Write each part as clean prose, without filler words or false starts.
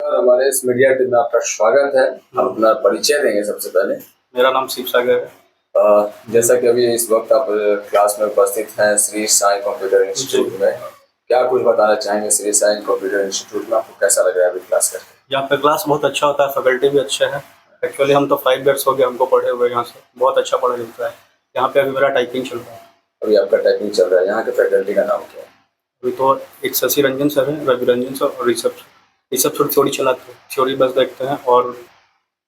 नमस्कार, हमारे इस मीडिया टीम में आपका स्वागत है। हम अपना परिचय देंगे सबसे पहले। मेरा नाम शिव सागर है। जैसा कि अभी इस वक्त आप क्लास में उपस्थित हैं श्री साईं कंप्यूटर इंस्टीट्यूट में, क्या कुछ बताना चाहेंगे? श्री साईं कंप्यूटर इंस्टीट्यूट में आपको कैसा लग रहा है अभी क्लास करके? यहाँ पे क्लास बहुत अच्छा होता है, फैकल्टी भी अच्छे हैं। एक्चुअली हम तो 5 ईयर्स हो गए हमको पढ़े हुए, यहाँ से बहुत अच्छा पढ़ा जाता है। यहाँ पे अभी मेरा टाइपिंग चल रहा है। अभी आपका टाइपिंग चल रहा है। यहाँ के फैकल्टी का नाम क्या है? अभी तो एक शशि रंजन सर है, रवि रंजन सर और ऋषभ सर थ्योरी चलाते हैं, थ्योरी बस देखते हैं और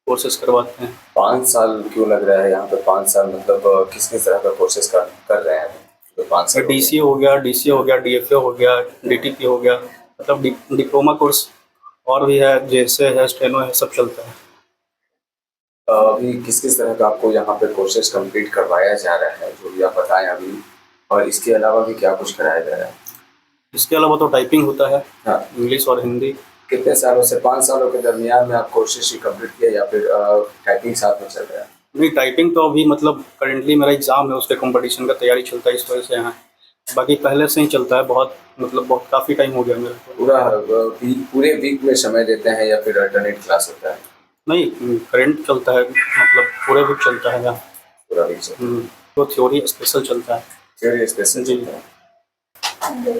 कोर्सेज करवाते हैं। 5 साल क्यों लग रहा है यहाँ पे? 5 साल मतलब किस किस तरह का कोर्सेज कर रहे हैं? तो 5 साल DCA हो गया, DFA हो गया, DTP हो गया, मतलब डिप्लोमा कोर्स और भी है, जैसे है स्टेनो है, सब चलता है। अभी किस किस तरह का आपको यहाँ पे कोर्सेज कंप्लीट करवाया जा रहा है, जो भी आप बताएं अभी, और इसके अलावा भी क्या कुछ कराया जा रहा है? इसके अलावा तो टाइपिंग होता है, हाँ। इंग्लिश और हिंदी। कितने सालों से? 5 सालों के दरमियान में आप कोर्सेज ही कंप्लीट किया या फिर टाइपिंग साथ में चल रहा है? नहीं, टाइपिंग तो अभी मतलब करेंटली मेरा एग्ज़ाम है, उसके कंपटीशन का तैयारी चलता है, इस वजह से यहाँ। बाकी पहले से ही चलता है, बहुत काफ़ी टाइम हो गया मेरा। पूरे वीक में समय देते हैं या फिर अल्टरनेट क्लास होता है? नहीं, करेंट चलता है, मतलब पूरे वीक चलता है यहाँ। पूरा वीक चलता है। तो थ्योरी स्पेशल चलता है। थ्योरी स्पेशल चलता है।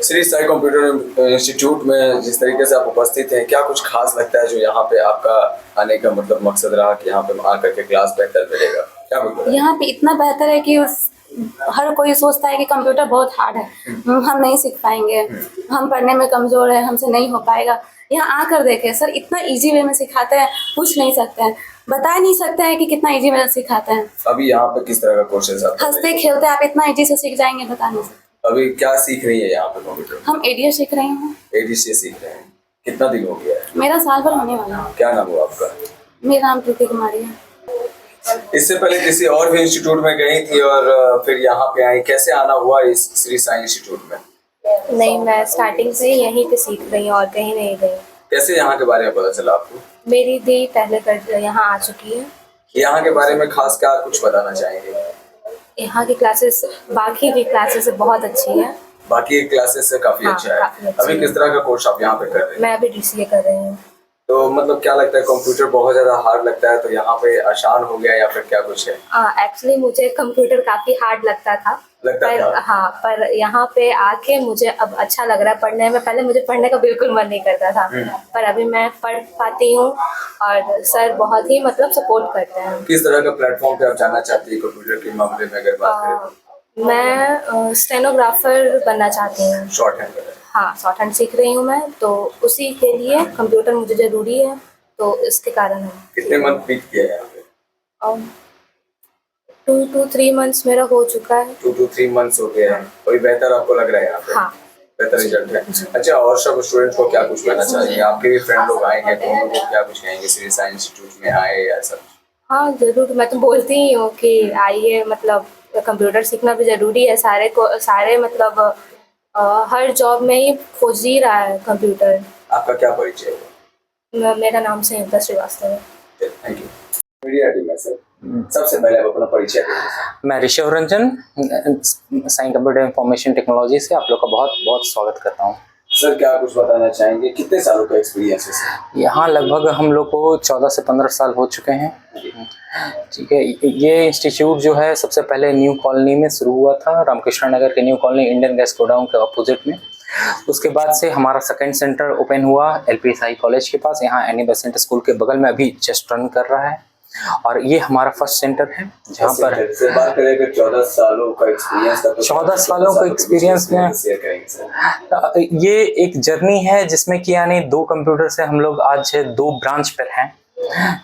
श्री साई कंप्यूटर इंस्टीट्यूट में जिस तरीके से आप उपस्थित हैं, क्या कुछ खास लगता है जो यहाँ पे आपका आने का मतलब मकसद रहा कि यहाँ पे आकर के क्लास बेहतर मिलेगा? क्या बोलते हैं? यहाँ पे इतना बेहतर है कि हर कोई सोचता है कि कंप्यूटर बहुत हार्ड है, हम नहीं सीख पाएंगे, हम पढ़ने में कमज़ोर है, हमसे नहीं हो पाएगा। यहाँ आकर देखें सर, इतना इजी वे में सिखाते हैं, पूछ नहीं सकते हैं, बता नहीं सकते हैं कि कितना इजी वे में सिखाते हैं। अभी यहाँ पे किस तरह का कोर्सेज आप हंसते खेलते आप इतना इजी से सीख जाएंगे, बता नहीं सकते। अभी क्या सीख रही है यहाँ पे कंप्यूटर? हम एडीएस सीख रहे हैं। एडीसी सीख रहे हैं। कितना दिन हो गया है? मेरा साल भर होने वाला है। क्या नाम हुआ आपका? मेरा नाम प्रीति कुमारी है। इससे पहले किसी और भी इंस्टीट्यूट में गई थी और फिर यहाँ पे आई, कैसे आना हुआ इस श्री साई इंस्टीट्यूट में? नहीं, मैं स्टार्टिंग से यहीं पे सीख रही हूँ और कहीं नहीं गई। कैसे यहाँ के बारे में पता चला आपको? मेरी दी पहले कर यहाँ आ चुकी है। यहाँ के बारे में खास क्या कुछ बताना चाहेंगे? यहाँ की क्लासेस बाकी भी क्लासेस से बहुत अच्छी है। बाकी क्लासेस से काफी हाँ, अच्छा है। काफी अच्छी अभी किस तरह का कोर्स आप यहाँ पे कर रहे हैं? मैं अभी DCA कर रही हूँ। तो मतलब क्या लगता है, कंप्यूटर बहुत ज्यादा हार्ड लगता है तो यहाँ पे आसान हो गया या फिर क्या कुछ है? एक्चुअली मुझे कंप्यूटर काफी हार्ड लगता था। हाँ, पर यहाँ पे आके मुझे अब अच्छा लग रहा है पढ़ने में। पहले मुझे पढ़ने का बिल्कुल मन नहीं करता था, पर अभी मैं पढ़ पाती हूँ और सर बहुत ही मतलब सपोर्ट करते हैं। किस तरह का प्लेटफॉर्म पे आप जाना चाहती है कंप्यूटर के मामले में अगर बात करें? मैं स्टेनोग्राफर बनना चाहती हूँ। Short hand? हाँ, शॉर्ट हैंड सीख रही हूँ मैं, तो उसी के लिए कंप्यूटर मुझे ज़रूरी है, तो इसके कारण है। कितने मंथ बीत गए यहाँ पे? 2 to 3 मंथ्स मेरा हो चुका है। 2 to 3 मंथ्स हो गए हैं। कोई बेहतर आपको लग रहा है यहाँ पे? हाँ, बेहतर रिजल्ट है। अच्छा, और सब स्टूडेंट्स को क्या कुछ कहना चाहिए? आपके भी फ्रेंड लोग आएंगे तो उनको क्या कुछ कहेंगे श्री साई इंस्टीट्यूट में आए या सब? हाँ ज़रूर, मैं तो बोलती ही हूँ कि आइए, मतलब कंप्यूटर सीखना भी ज़रूरी है। सारे मतलब हर जॉब में ही खोज ही रहा है कंप्यूटर। आपका क्या परिचय है? मेरा नाम संयुक्ता श्रीवास्तव है। Thank you. मीडिया टीम है सर। सबसे पहले आप अपना परिचय दें। मैं Rishabh Ranjan Sai computer information technology से आप लोग का बहुत बहुत स्वागत करता हूँ। सर क्या कुछ बताना चाहेंगे, कितने सालों का एक्सपीरियंस है सर? यहाँ लगभग हम लोग को 14 से 15 साल हो चुके हैं। ठीक है, ये इंस्टीट्यूट जो है सबसे पहले न्यू कॉलोनी में शुरू हुआ था, रामकृष्ण नगर के new colony Indian gas godown के अपोजिट में। उसके बाद से हमारा सेकंड सेंटर ओपन हुआ LPSI कॉलेज के पास, यहाँ एनी बेसेंट स्कूल के बगल में अभी जस्ट रन कर रहा है। और ये हमारा फर्स्ट सेंटर है जहाँ पर से बात करें 14 सालों का एक्सपीरियंस का, तो 14 सालों का एक्सपीरियंस में ये एक जर्नी है जिसमें कि यानी 2 कंप्यूटर से हम लोग आज 2 ब्रांच पर हैं,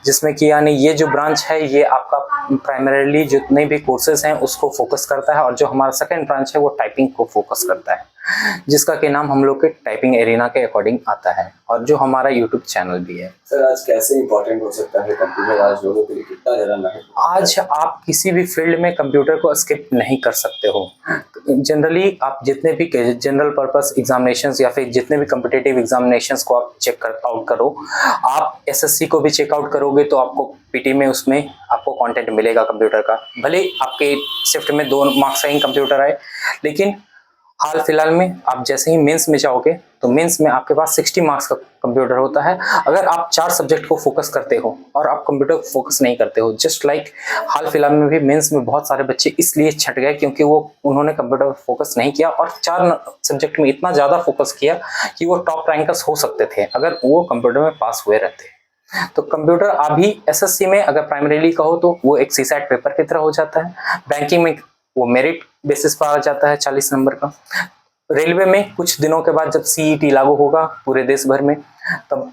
जिसमें कि यानी ये जो ब्रांच है ये आपका प्राइमरीली जितने भी कोर्सेज हैं उसको फोकस करता है, और जो हमारा सेकंड ब्रांच है वो टाइपिंग को फोकस करता है, जिसका के नाम हम लोग के टाइपिंग एरिना के अकॉर्डिंग आता है, और जो हमारा यूट्यूब चैनल भी है। सर आज कैसे इंपॉर्टेंट हो सकता है कंप्यूटर आज लोगों के लिए, कितना ज़्यादा महत्वपूर्ण? आज आप किसी भी फील्ड में कंप्यूटर को स्किप नहीं कर सकते हो। जनरली आप जितने भी जनरल पर्पस एग्जामिनेशंस या फिर जितने भी कॉम्पिटिटिव एग्जामिनेशंस को आप चेक आउट करो, आप SSC को भी चेकआउट करोगे तो आपको PT में उसमें आपको कंटेंट मिलेगा कंप्यूटर का। भले आपके शिफ्ट में 2 मार्क्स का ही कंप्यूटर आए, लेकिन हाल फिलहाल में आप जैसे ही मेंस में जाओगे तो मेंस में आपके पास 60 मार्क्स का कंप्यूटर होता है। अगर आप 4 सब्जेक्ट को फोकस करते हो और आप कंप्यूटर को फोकस नहीं करते हो, जस्ट लाइक हाल फिलहाल में भी मेंस में बहुत सारे बच्चे इसलिए छट गए क्योंकि उन्होंने कंप्यूटर पर फोकस नहीं किया और 4 सब्जेक्ट में इतना ज़्यादा फोकस किया कि वो टॉप रैंकर्स हो सकते थे अगर वो कंप्यूटर में पास हुए रहते। तो कंप्यूटर अभी एसएससी में अगर प्राइमरीली कहो तो वो एक सीसैट पेपर की तरह हो जाता है। बैंकिंग में वो मेरिट बेसिस पर आ जाता है 40 नंबर का। रेलवे में कुछ दिनों के बाद जब सीईटी लागू होगा पूरे देश भर में, तब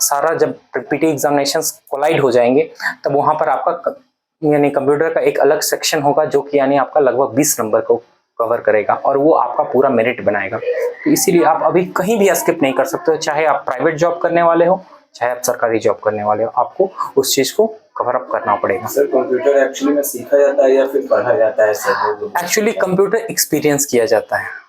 सारा जब पीटी एग्जामिनेशंस कोलाइड हो जाएंगे तब वहां पर आपका यानी कंप्यूटर का एक अलग सेक्शन होगा जो कि यानी आपका लगभग 20 नंबर को कवर करेगा और वो आपका पूरा मेरिट बनाएगा। तो इसीलिए आप अभी कहीं भी स्किप नहीं कर सकते हो, चाहे आप प्राइवेट जॉब करने वाले हो चाहे आप सरकारी जॉब करने वाले हो, आपको उस चीज को कवर अप करना पड़ेगा। सर कंप्यूटर एक्चुअली में सीखा जाता है या फिर पढ़ा जाता है सर? एक्चुअली कंप्यूटर एक्सपीरियंस किया जाता है।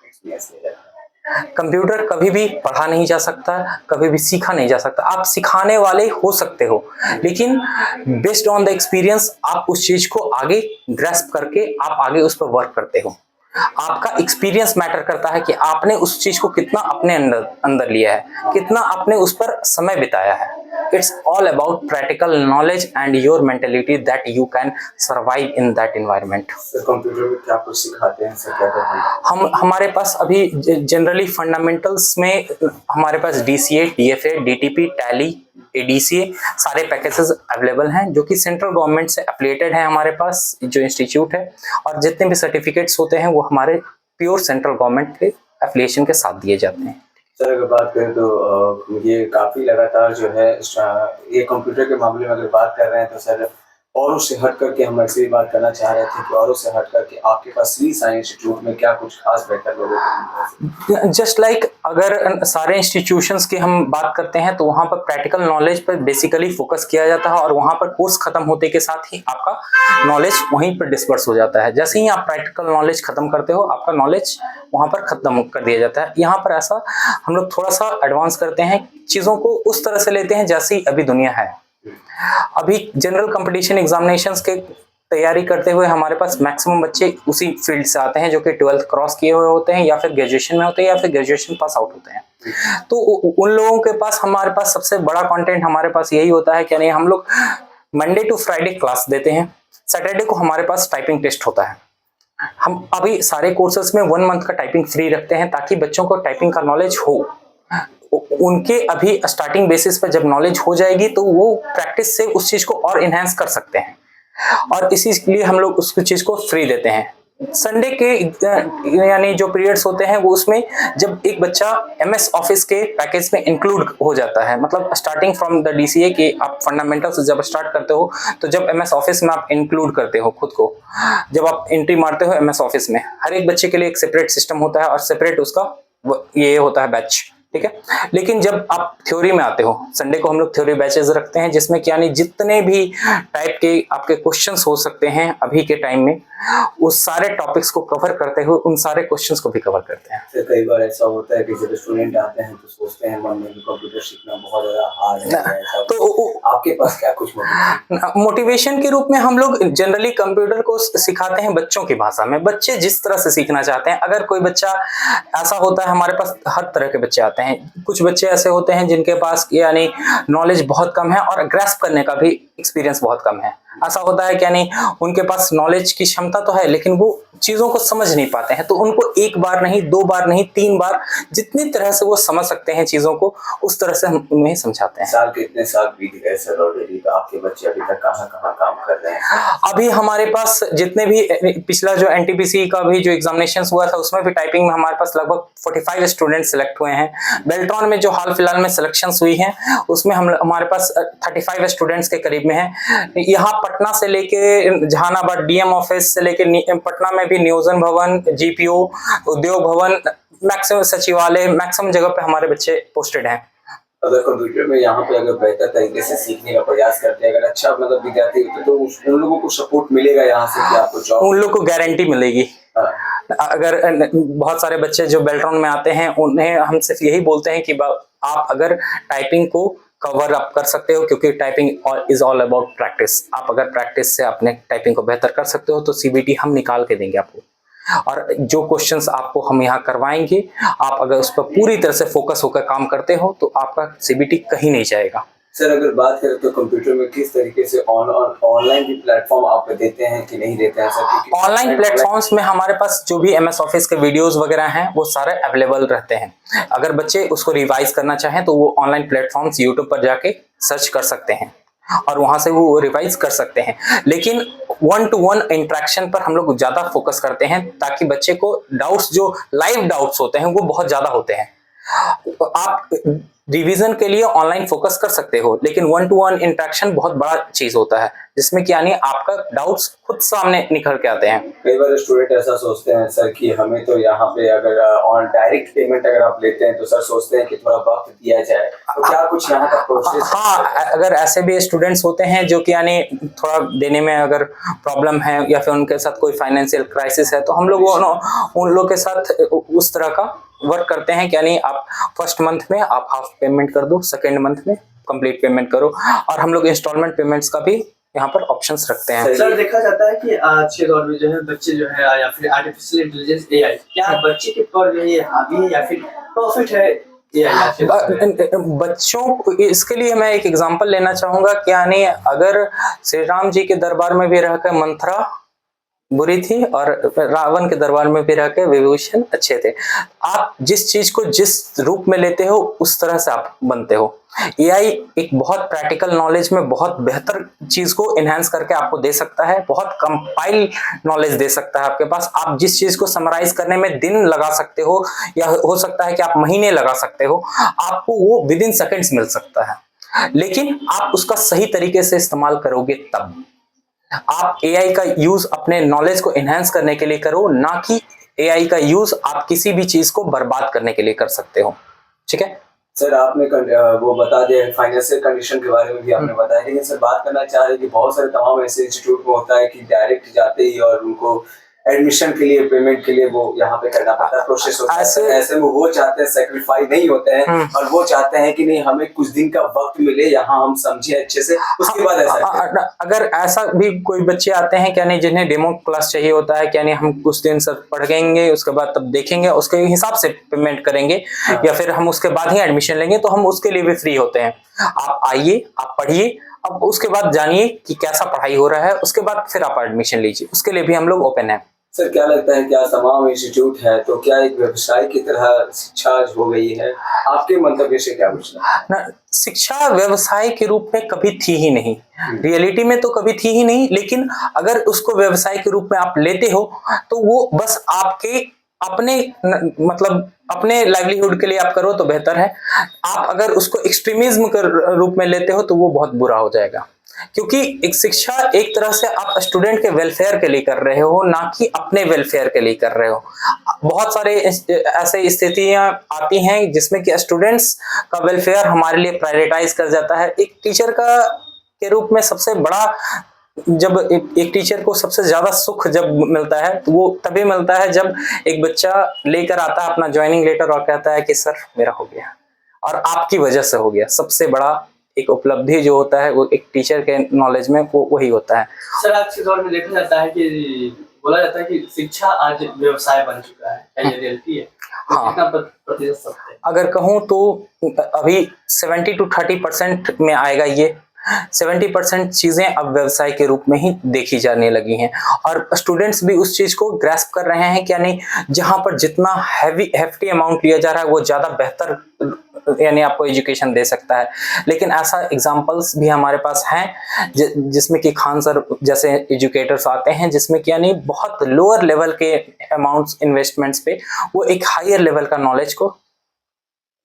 कंप्यूटर कभी भी पढ़ा नहीं जा सकता, कभी भी सीखा नहीं जा सकता। आप सिखाने वाले हो सकते हो लेकिन बेस्ड ऑन द एक्सपीरियंस आप उस चीज को आगे ग्रैस्प करके आप आगे उस पर वर्क करते हो। आपका एक्सपीरियंस मैटर करता है कि आपने उस चीज को कितना अपने अंदर लिया है, कितना आपने उस पर समय बिताया है। It's all about practical knowledge and your mentality that you can survive in that environment. Sir computer में क्या कुछ सिखाते हैं सर? क्या हमारे पास अभी जनरली फंडामेंटल्स में हमारे पास DCA, DFA, DTP, Tally, ADCA सारे पैकेजेस अवेलेबल हैं जो कि सेंट्रल गवर्नमेंट से एफिलिएटेड है हमारे पास जो इंस्टीट्यूट है, और जितने भी सर्टिफिकेट्स होते हैं वो हमारे प्योर सेंट्रल गवर्नमेंट के एफिलिएशन के साथ दिए जाते हैं। सर अगर बात करें तो ये काफ़ी लगातार जो है ये कंप्यूटर के मामले में अगर बात कर रहे हैं तो सर औरों से हट करके हम ऐसे ही बात करना चाह रहे थे कि औरों से हट करके आपके पास श्री साई इंस्टीट्यूट में क्या कुछ खास बेहतर लोगों को? जस्ट लाइक अगर सारे इंस्टीट्यूशंस की हम बात करते हैं तो वहाँ पर प्रैक्टिकल नॉलेज पर बेसिकली फोकस किया जाता है और वहाँ पर कोर्स खत्म होते के साथ ही आपका नॉलेज वहीं पर डिस्पर्स हो जाता है। जैसे ही आप प्रैक्टिकल नॉलेज खत्म करते हो आपका नॉलेज वहाँ पर खत्म कर दिया जाता है। यहाँ पर ऐसा हम लोग थोड़ा सा एडवांस करते हैं, चीज़ों को उस तरह से लेते हैं जैसी अभी दुनिया है। अभी जनरल कंपटीशन एग्जामिनेशंस के तैयारी करते हुए हमारे पास मैक्सिमम बच्चे उसी फील्ड से आते हैं जो कि 12th क्रॉस किए हुए होते हैं या फिर ग्रेजुएशन में होते हैं या फिर ग्रेजुएशन पास आउट होते हैं। तो उन लोगों के पास हमारे पास सबसे बड़ा कंटेंट हमारे पास यही होता है कि नहीं, हम लोग मंडे टू फ्राइडे क्लास देते हैं, सैटरडे को हमारे पास टाइपिंग टेस्ट होता है। हम अभी सारे कोर्सेज में 1 मंथ का टाइपिंग फ्री रखते हैं ताकि बच्चों को टाइपिंग का नॉलेज हो। उनके अभी स्टार्टिंग बेसिस पर जब नॉलेज हो जाएगी तो वो प्रैक्टिस से उस चीज को और इनहेंस कर सकते हैं, और इसी लिए हम लोग उस चीज को फ्री देते हैं। संडे के यानी जो पीरियड्स होते हैं वो उसमें जब एक बच्चा MS ऑफिस के पैकेज में इंक्लूड हो जाता है, मतलब स्टार्टिंग फ्रॉम द DCA के आप फंडामेंटल्स जब स्टार्ट करते हो तो जब MS ऑफिस में आप इंक्लूड करते हो खुद को, जब आप एंट्री मारते हो MS ऑफिस में, हर एक बच्चे के लिए एक सेपरेट सिस्टम होता है और सेपरेट उसका ये होता है बैच, ठीक है। लेकिन जब आप थ्योरी में आते हो, संडे को हम लोग थ्योरी बैचेस रखते हैं जिसमें कि यानी जितने भी टाइप के आपके क्वेश्चंस हो सकते हैं अभी के टाइम में, उस सारे टॉपिक्स को कवर करते हुए उन सारे क्वेश्चंस को भी कवर करते हैं। तो कई बार ऐसा होता है कि जब स्टूडेंट आते हैं तो सोचते हैं मन में कि कंप्यूटर सीखना बहुत ज्यादा हार्ड है, तो आपके पास क्या कुछ मोटिवेशन के रूप में हम लोग जनरली कंप्यूटर को सिखाते हैं बच्चों की भाषा में, बच्चे जिस तरह से सीखना चाहते हैं। अगर कोई बच्चा ऐसा होता है, हमारे पास हर तरह के बच्चे आते हैं, कुछ बच्चे ऐसे होते हैं जिनके पास यानी नॉलेज बहुत कम है और ग्रैस्प करने का भी एक्सपीरियंस बहुत कम है। ऐसा होता है कि यानी उनके पास नॉलेज की क्षमता तो है लेकिन वो चीजों को समझ नहीं पाते हैं, तो उनको 1 बार नहीं, 2 बार नहीं, 3 बार जितनी तरह से वो समझ सकते हैं चीजों को उस तरह से हम उन्हें समझाते हैं। साल के इतने साल बीत गए सर ऑलरेडी, तो आपके बच्चे अभी तक कहाँ काम कर रहे हैं? अभी हमारे पास जितने भी पिछला जो NTPC का भी जो एग्जामिनेशन हुआ था उसमें भी टाइपिंग में हमारे पास लगभग 45 स्टूडेंट सिलेक्ट हुए हैं। बेल्ट्रॉन में जो हाल फिलहाल में सिलेक्शन हुई है उसमें हमारे पास 35 स्टूडेंट्स के करीब में है। यहाँ पटना से लेके जहानाबाद DM ऑफिस से लेके पटना में भी नियोजन भवन, GPO, उद्योग भवन, मैक्सिमम सचिवालय, मैक्सिमम जगह पे हमारे बच्चे पोस्टेड हैं। अगर कंप्यूटर में यहाँ पे अगर बेहतर तरीके से सीखने का प्रयास करते हैं, अगर अच्छा मतलब विद्यार्थी होते तो उन लोगों को सपोर्ट मिलेगा यहाँ से कि आपको जॉब? उन लोग को गारंटी मिलेगी। अगर बहुत सारे बच्चे जो बेल्ट्रॉन में आते हैं उन्हें हम सिर्फ यही बोलते हैं कि आप अगर टाइपिंग को कवर अप कर सकते हो, क्योंकि typing is all about practice. आप अगर प्रैक्टिस से अपने टाइपिंग को बेहतर कर सकते हो तो CBT हम निकाल के देंगे आपको। और जो क्वेश्चंस आपको हम यहाँ करवाएंगे, आप अगर उस पर पूरी तरह से फोकस होकर काम करते हो तो आपका सीबीटी कहीं नहीं जाएगा। सर अगर बात करें तो कंप्यूटर में किस तरीके से ऑनलाइन भी प्लेटफॉर्म आप देते हैं कि नहीं देते हैं सर? ऑनलाइन प्लेटफॉर्म्स में हमारे पास जो भी MS ऑफिस के वीडियोस वगैरह हैं वो सारे अवेलेबल रहते हैं। अगर बच्चे उसको रिवाइज करना चाहें तो वो ऑनलाइन प्लेटफॉर्म्स यूट्यूब पर जाके सर्च कर सकते हैं और वहां से वो रिवाइज कर सकते हैं। लेकिन 1-to-1 इंटरेक्शन पर हम लोग ज्यादा फोकस करते हैं ताकि बच्चे को डाउट्स, जो लाइव डाउट्स होते हैं वो बहुत ज्यादा होते हैं। आप रिवीजन के लिए ऑनलाइन फोकस कर सकते हो, लेकिन 1-to-1 इंटरेक्शन बहुत बड़ा चीज होता है जिसमें कि यानी आपका डाउट्स खुद सामने निकल के आते हैं। कई बार स्टूडेंट ऐसा सोचते हैं सर कि हमें तो यहाँ पे अगर ऑन डायरेक्ट पेमेंट अगर आप लेते हैं तो सर सोचते हैं कि थोड़ा वक्त दिया जाए, तो क्या कुछ यहाँ का प्रोसेस? हाँ, अगर ऐसे भी स्टूडेंट्स होते हैं जो कि यानी थोड़ा देने में अगर प्रॉब्लम है या फिर उनके साथ कोई फाइनेंशियल क्राइसिस है, तो हम लोग उन लोग के साथ उस तरह का वर्क करते हैं कि यानी आप फर्स्ट मंथ में आप हाफ पेमेंट कर दो, सेकेंड मंथ में कंप्लीट पेमेंट करो, और हम लोग इंस्टॉलमेंट पेमेंट्स का भी यहाँ पर ऑप्शंस रखते हैं। सर देखा जाता है कि आज के दौर में जो है बच्चे जो है या फिर आर्टिफिशियल इंटेलिजेंस AI, क्या बच्चे के तौर में ये हावी है या फिर प्रॉफिट है AI? बच्चों, इसके लिए मैं एक एग्जांपल लेना चाहूंगा कि यानी अगर श्री राम जी के दरबार में भी रहकर मंथरा बुरी थी और रावण के दरबार में भी रहकर विभूषण अच्छे थे, आप जिस चीज को जिस रूप में लेते हो उस तरह से आप बनते हो। AI एक बहुत प्रैक्टिकल नॉलेज में बहुत बेहतर चीज को एनहांस करके आपको दे सकता है, बहुत कंपाइल नॉलेज दे सकता है आपके पास। आप जिस चीज को समराइज करने में दिन लगा सकते हो या हो सकता है कि आप महीने लगा सकते हो, आपको वो विद इन सेकेंड्स मिल सकता है। लेकिन आप उसका सही तरीके से इस्तेमाल करोगे तब। आप AI का यूज अपने नॉलेज को एनहांस करने के लिए करो, ना कि AI का यूज आप किसी भी चीज को बर्बाद करने के लिए कर सकते हो। ठीक है सर, आपने वो बता दिया फाइनेंशियल कंडीशन के बारे में भी आपने बताया, लेकिन सर बात करना चाह रहे हैं कि बहुत सारे तमाम ऐसे इंस्टीट्यूट में होता है कि डायरेक्ट जाते ही और उनको एडमिशन के लिए, पेमेंट के लिए वो यहाँ पे करना पड़ता है, प्रोसेस होता है। ऐसे में वो चाहते हैं सेक्रीफाई नहीं होते हैं और वो चाहते हैं कि नहीं हमें कुछ दिन का वक्त मिले, यहाँ हम समझे अच्छे से, उसके बाद ऐसा। अगर ऐसा भी कोई बच्चे आते हैं क्या नहीं, जिन्हें डेमो क्लास चाहिए होता है, क्या नहीं हम कुछ दिन सर पढ़ेंगे उसके बाद तब देखेंगे, उसके हिसाब से पेमेंट करेंगे या फिर हम उसके बाद ही एडमिशन लेंगे, तो हम उसके लिए भी फ्री होते हैं। आप आइए, आप पढ़िए, अब उसके बाद जानिए कि कैसा पढ़ाई हो रहा है, उसके बाद फिर आप एडमिशन लीजिए, उसके लिए भी हम लोग ओपन है। सर क्या लगता है, क्या तमाम इंस्टीट्यूट है तो क्या एक व्यवसाय की तरह शिक्षा हो गई है? आपके मंतव्य से क्या पूछना ना, शिक्षा व्यवसाय के रूप में कभी थी ही नहीं, रियलिटी में तो कभी थी ही नहीं, लेकिन अगर उसको व्यवसाय के रूप में आप लेते हो तो वो बस आपके अपने मतलब अपने लाइवलीहुड के लिए आप करो तो बेहतर है। आप अगर उसको एक्सट्रीमिज्म के रूप में लेते हो तो वो बहुत बुरा हो जाएगा, क्योंकि एक शिक्षा एक तरह से आप स्टूडेंट के वेलफेयर के लिए कर रहे हो, ना कि अपने वेलफेयर के लिए कर रहे हो। बहुत सारे ऐसे स्थितियां आती हैं जिसमें कि स्टूडेंट्स का वेलफेयर हमारे लिए प्रायोरिटाइज कर जाता है। एक टीचर का के रूप में सबसे बड़ा, जब एक टीचर को सबसे ज्यादा सुख जब मिलता है तो वो तभी मिलता है जब एक बच्चा लेकर आता है अपना ज्वाइनिंग लेटर और कहता है कि सर मेरा हो गया और आपकी वजह से हो गया। सबसे बड़ा एक उपलब्धि जो होता है वो एक टीचर के नॉलेज में वो वही होता है। सर आज के दौर में देखा जाता है कि बोला जाता है कि शिक्षा आज व्यवसाय बन चुका है, क्या ये रियलिटी है? हाँ, कितना प्रतिशत सत्य है? अगर कहूँ तो अभी 70 to 30% में आएगा ये। 70% चीजें अब व्यवसाय के रूप में ही देखी जाने लगी हैं और स्टूडेंट्स भी उस चीज को ग्रैस्प कर रहे हैं, क्या नहीं, जहां पर जितना हेफ्टी अमाउंट लिया जा रहा है वो ज्यादा बेहतर यानी आपको एजुकेशन दे सकता है। लेकिन ऐसा एग्जांपल्स भी हमारे पास हैं जिसमें कि खान सर जैसे एजुकेटर्स आते हैं, जिसमें कि यानी बहुत लोअर लेवल के अमाउंट्स इन्वेस्टमेंट्स पे वो एक हायर लेवल का नॉलेज को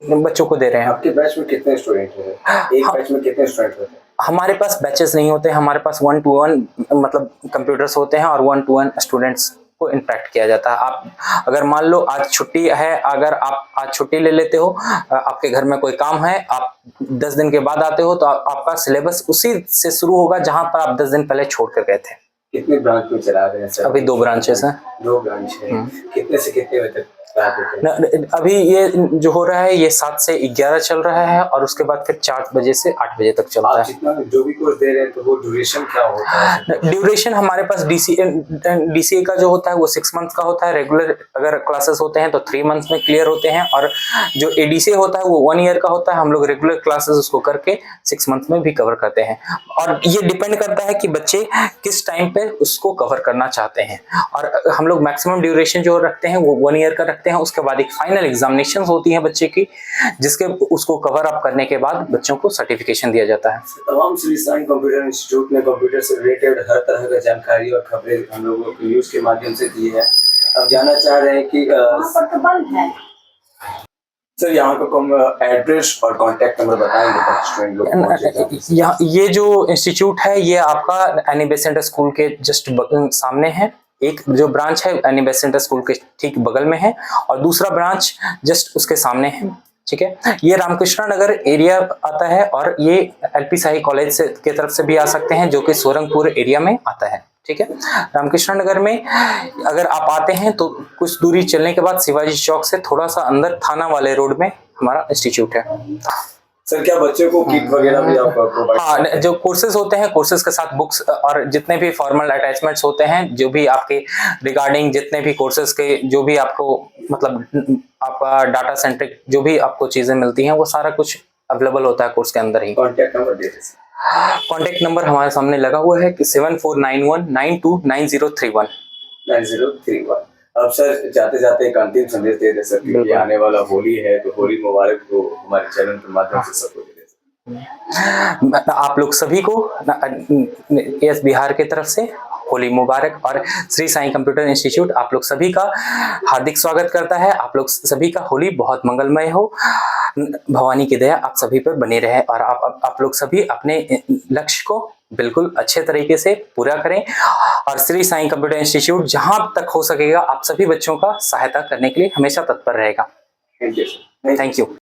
बच्चों को दे रहे हैं। आपके बैच में कितने स्टूडेंट हैं? एक बैच में कितने स्टूडेंट होते हैं? हमारे पास बैचेस नहीं होते, हमारे पास 1-to-1 मतलब कंप्यूटर्स होते हैं और 1-to-1 स्टूडेंट्स को इंटरेक्ट किया जाता है। आप अगर मान लो आज छुट्टी है, अगर आप आज छुट्टी ले लेते हो, आपके घर में कोई काम है, आप 10 दिन के बाद आते हो तो आपका सिलेबस उसी से शुरू होगा जहां पर आप 10 दिन पहले छोड़ कर गए थे। कितने ब्रांच में चला रहे हैं सर? अभी 2 ब्रांचेस हैं। 2 ब्रांच है। कितने से कितने बजे तक? अभी ये जो हो रहा है ये 7 से 11 चल रहा है और उसके बाद फिर 4 बजे से 8 बजे तक चलता है। जितना जो भी कोर्स दे रहे हैं तो वो ड्यूरेशन क्या होता है? ड्यूरेशन हमारे पास डीसीए का जो होता है वो 6 मंथ का होता है। रेगुलर अगर क्लासेस होते हैं तो 3 मंथ्स में क्लियर होते हैं और जो एडीसीए होता है वो 1 ईयर का होता है। हम लोग रेगुलर क्लासेस उसको करके 6 मंथ में भी कवर करते हैं और ये डिपेंड करता है कि बच्चे किस टाइम पे उसको कवर करना चाहते हैं। और हम लोग मैक्सिमम ड्यूरेशन जो रखते हैं वो 1 ईयर का रखते हैं। उसके बाद एक फाइनल एग्जामिनेशन होती है बच्चे की, जिसके उसको कवर अप करने के बाद बच्चों को सर्टिफिकेशन दिया जाता है। तमाम श्री साईं कंप्यूटर इंस्टीट्यूट में कंप्यूटर से रिलेटेड हर तरह का जानकारी और खबरें हम लोगों को न्यूज के माध्यम से दी है। अब जानना चाह रहे हैं कि सर यहाँ का एड्रेस और कांटेक्ट नंबर बताएंगे स्टूडेंट लोग। यहाँ ये जो इंस्टीट्यूट है ये आपका एनी बेसेंट स्कूल के जस्ट सामने है। एक जो ब्रांच है एनी बेसेंट स्कूल के ठीक बगल में है और दूसरा ब्रांच जस्ट उसके सामने है। ठीक है, ये रामकृष्ण नगर एरिया आता है और ये एलपी शाही कॉलेज से की तरफ से भी आ सकते हैं जो कि सोरंगपुर एरिया में आता है। ठीक है, रामकृष्ण नगर में अगर आप आते हैं तो कुछ दूरी चलने के बाद शिवाजी चौक से थोड़ा सा अंदर थाना वाले रोड में हमारा इंस्टीट्यूट है। सर क्या बच्चों को किट वगैरह भी आप प्रोवाइड? हाँ, जो कोर्सेज होते हैं कोर्सेज के साथ बुक्स और जितने भी फॉर्मल अटैचमेंट्स होते हैं, जो भी आपके रिगार्डिंग जितने भी कोर्सेज के जो भी आपको मतलब आपका डाटा सेंट्रिक जो भी आपको चीजें मिलती हैं वो सारा कुछ अवेलेबल होता है कोर्स के अंदर ही। कॉन्टेक्ट नंबर दे दीजिए। कॉन्टेक्ट नंबर हमारे सामने लगा हुआ है कि 7491929031। 9031। अब सर जाते जाते एक अंतिम संदेश दे दे सर, क्योंकि आने वाला होली है तो होली मुबारक को हमारे चैनल के माध्यम से सबको दे दे। आप लोग सभी को एस बिहार की तरफ से होली मुबारक और श्री साईं कंप्यूटर इंस्टीट्यूट आप लोग सभी का हार्दिक स्वागत करता है। आप लोग सभी का होली बहुत मंगलमय हो, भवानी की दया आप सभी पर बनी रहे और आप लोग सभी अपने लक्ष्य को बिल्कुल अच्छे तरीके से पूरा करें और श्री साईं कंप्यूटर इंस्टीट्यूट जहां तक हो सकेगा आप सभी बच्चों का सहायता करने के लिए हमेशा तत्पर रहेगा। Thank you. Thank you.